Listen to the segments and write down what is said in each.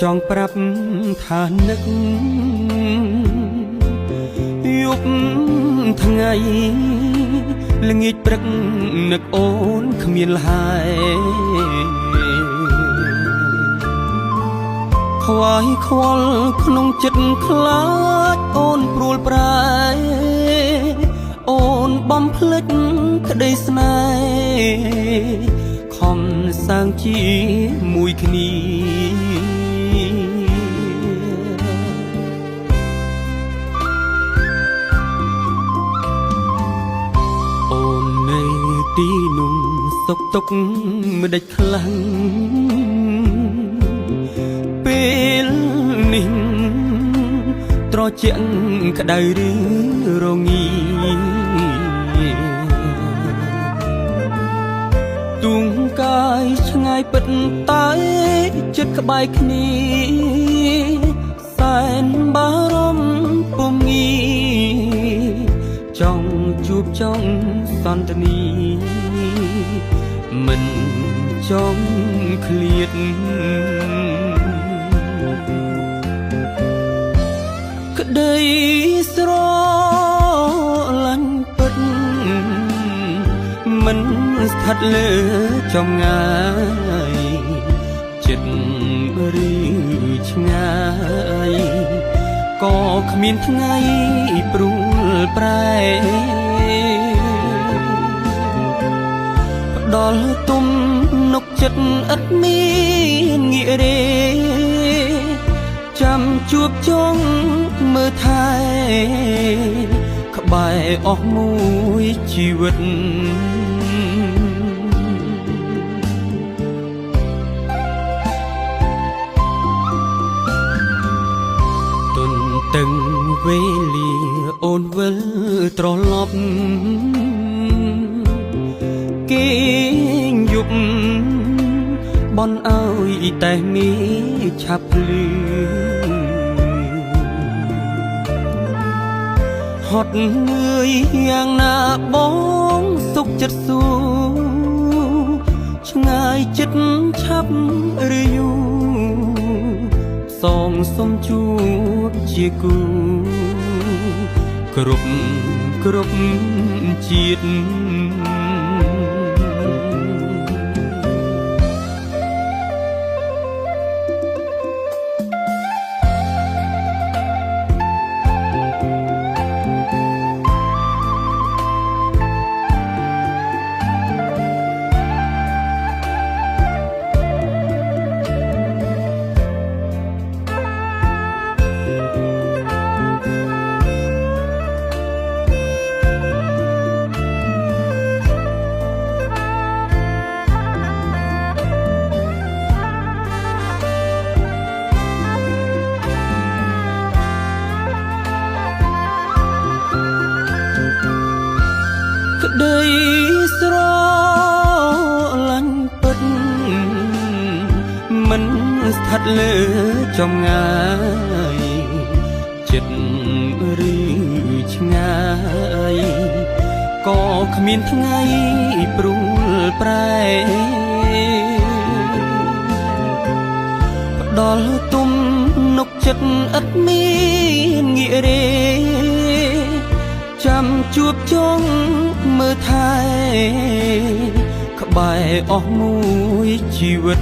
ចង់ប្រាប់ថានឹកយប់ថ្ងៃល្ងាចព្រឹកនឹកអូនគ្មានលហើយខ្វាយខ្វល់ក្នុងចិត្តខ្លាចអូនព្រួលប្រែអូនបំភ្លេចក្តីស្នេហ៍ខំសាងជាមួយគ្នាអូននៅទីនោះសុខទុក្ខមិនដេចខ្លាំងពេលនេះត្រជាក់ក្តៅឬរងាទូងកាយឆ្ងាយពិតតែចិត្តក្បែរគ្នាសែនបារម្ភពុំងាចង់ជួបចង់សន្ទនាមិនចង់ឃ្លាតក្តីស្រឡាញ់ពិតមិនស្ថិតលើចំងាយចិត្តឬឆ្ងាយក៏គ្មានថ្ងៃព្រួលប្រែផ្ដល់ទំនុកចិត្តឥតមានងាករេចាំជួបចង់មើលថែក្បែរអស់មួយជីវិតទន្ទឹងវេលាអូនវិលត្រឡប់គេងយប់បន់ឲ្យតែមីឆាប់ភ្លឺហត់នឿយយ៉ាងណាបងសុខចិត្តសួរឆ្ងាយចិត្តឆាប់ឬយូរសងសុំជួបជាគូគ្រប់ជាតិក្តីស្រឡាញ់ពិតមិនស្ថិតលើចំងាយចិត្តឬឆ្ងាយក៏គ្មានថ្ងៃព្រួលប្រែផ្ដល់ទំនុកចិត្តឥតមានងាករេចាំជួបចង់មើលថែក្បែរអស់មួយជីវិត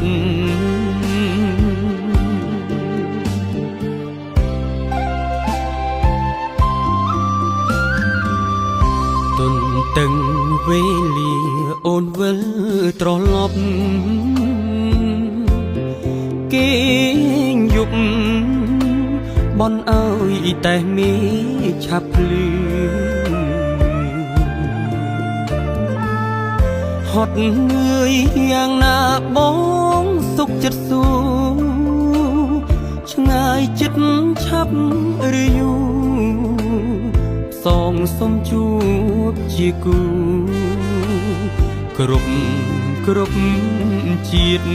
ទន្ទឹងវេលាអូនវិលត្រឡប់គេងយប់បន់ឲ្យតែមីឆាប់ភ្លឺហត់នឿយយ៉ាងណាបងសុខចិត្តសួរឆ្ងាយចិត្តឆាប់ឬយូរសងសុំជួបជាគូគ្រប់ជាតិ